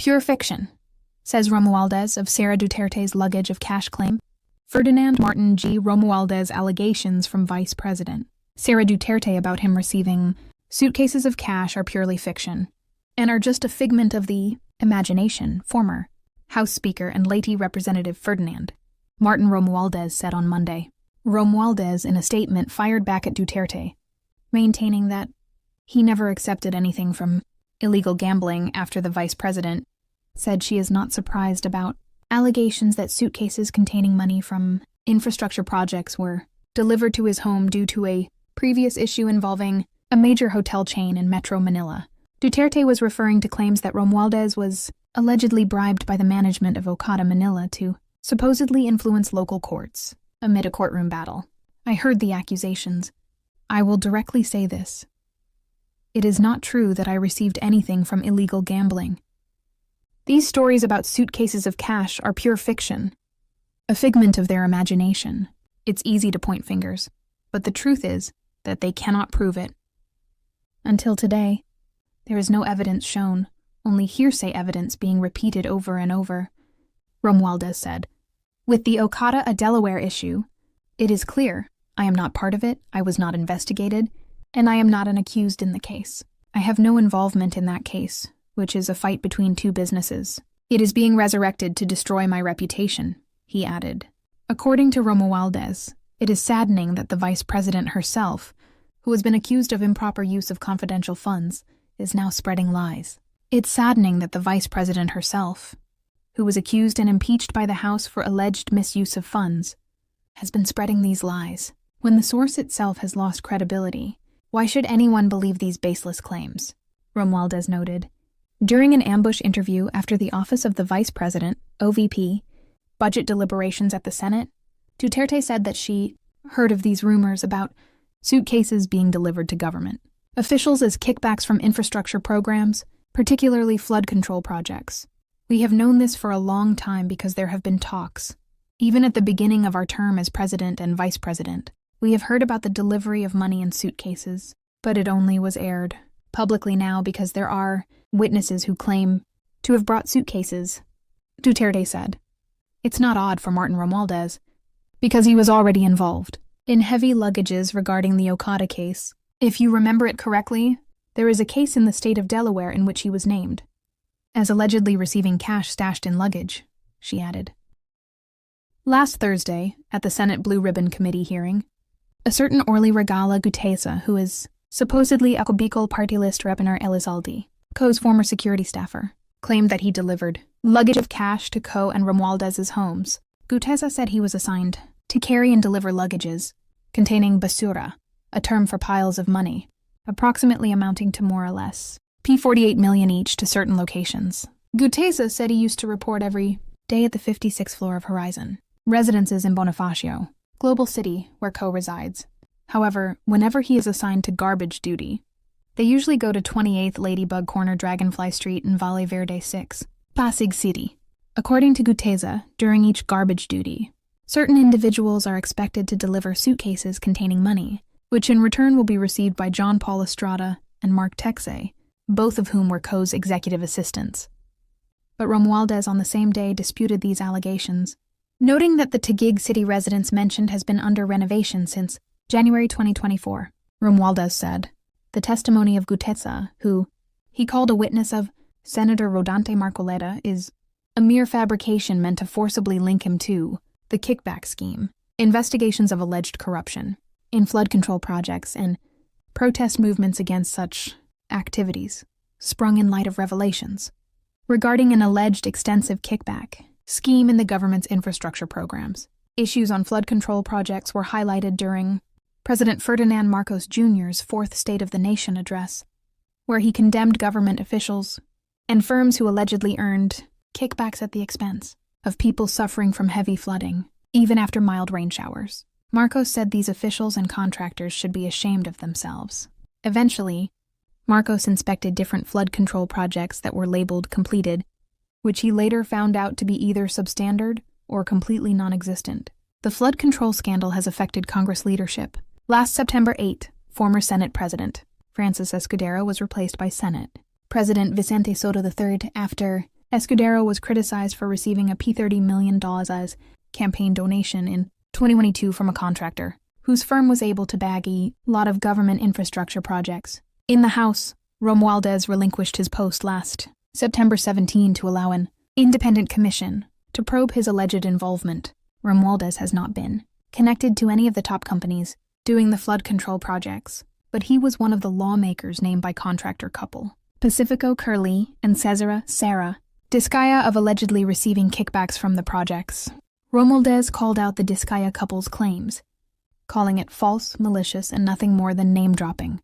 Pure fiction, says Romualdez of Sara Duterte's luggage of cash claim. Ferdinand Martin G. Romualdez allegations from Vice President Sara Duterte about him receiving suitcases of cash are purely fiction and are just a figment of the imagination, former House Speaker and late Representative Ferdinand Martin Romualdez said on Monday. Romualdez, in a statement, fired back at Duterte, maintaining that he never accepted anything from illegal gambling after the vice president said she is not surprised about allegations that suitcases containing money from infrastructure projects were delivered to his home due to a previous issue involving a major hotel chain in Metro Manila. Duterte was referring to claims that Romualdez was allegedly bribed by the management of Okada Manila to supposedly influence local courts amid a courtroom battle. I heard the accusations. I will directly say this. It is not true that I received anything from illegal gambling. These stories about suitcases of cash are pure fiction, a figment of their imagination. It's easy to point fingers, but the truth is that they cannot prove it. Until today, there is no evidence shown, only hearsay evidence being repeated over and over, Romualdez said. With the Okada, a Delaware issue, it is clear I am not part of it, I was not investigated, and I am not an accused in the case. I have no involvement in that case, which is a fight between two businesses. It is being resurrected to destroy my reputation, he added. According to Romualdez, it is saddening that the vice president herself, who has been accused of improper use of confidential funds, is now spreading lies. It's saddening that the vice president herself, who was accused and impeached by the House for alleged misuse of funds, has been spreading these lies. When the source itself has lost credibility, why should anyone believe these baseless claims? Romualdez noted. During an ambush interview after the office of the Vice President, OVP, budget deliberations at the Senate, Duterte said that she heard of these rumors about suitcases being delivered to government officials as kickbacks from infrastructure programs, particularly flood control projects. We have known this for a long time because there have been talks. Even at the beginning of our term as president and vice president, we have heard about the delivery of money in suitcases, but it only was aired publicly now because there are witnesses who claim to have brought suitcases, Duterte said. It's not odd for Martin Romualdez, because he was already involved in heavy luggages regarding the Okada case. If you remember it correctly, there is a case in the state of Delaware in which he was named as allegedly receiving cash stashed in luggage, she added. Last Thursday, at the Senate Blue Ribbon Committee hearing, a certain Orly Regala Gutesa, who is supposedly a Bicol party list Repaner Elizalde, Co's former security staffer, claimed that he delivered luggage of cash to Co and Romualdez's homes. Gutesa said he was assigned to carry and deliver luggages containing basura, a term for piles of money, approximately amounting to more or less P48 million each to certain locations. Gutesa said he used to report every day at the 56th floor of Horizon residences in Bonifacio, Global City, where Co resides. However, whenever he is assigned to garbage duty, they usually go to 28th Ladybug Corner Dragonfly Street in Valle Verde 6, Pasig City. According to Gutesa, during each garbage duty, certain individuals are expected to deliver suitcases containing money, which in return will be received by John Paul Estrada and Mark Texe, both of whom were Co's executive assistants. But Romualdez on the same day disputed these allegations, noting that the Taguig City residence mentioned has been under renovation since January 2024. Romualdez said, the testimony of Gutesa, who he called a witness of Senator Rodante Marcoleta, is a mere fabrication meant to forcibly link him to the kickback scheme, investigations of alleged corruption in flood control projects, and protest movements against such activities, sprung in light of revelations regarding an alleged extensive kickback scheme in the government's infrastructure programs. Issues on flood control projects were highlighted during President Ferdinand Marcos Jr.'s Fourth State of the Nation address, where he condemned government officials and firms who allegedly earned kickbacks at the expense of people suffering from heavy flooding, even after mild rain showers. Marcos said these officials and contractors should be ashamed of themselves. Eventually, Marcos inspected different flood control projects that were labeled completed, which he later found out to be either substandard or completely non-existent. The flood control scandal has affected Congress leadership. Last September 8, former Senate President Francis Escudero was replaced by Senate President Vicente Soto III after Escudero was criticized for receiving a $30 million as campaign donation in 2022 from a contractor, whose firm was able to bag a lot of government infrastructure projects. In the House, Romualdez relinquished his post last September 17 to allow an independent commission to probe his alleged involvement. Romualdez has not been connected to any of the top companies doing the flood control projects, but he was one of the lawmakers named by contractor couple Pacifico Curley and Sara Duterte of allegedly receiving kickbacks from the projects. Romualdez called out the Duterte couple's claims, calling it false, malicious, and nothing more than name-dropping.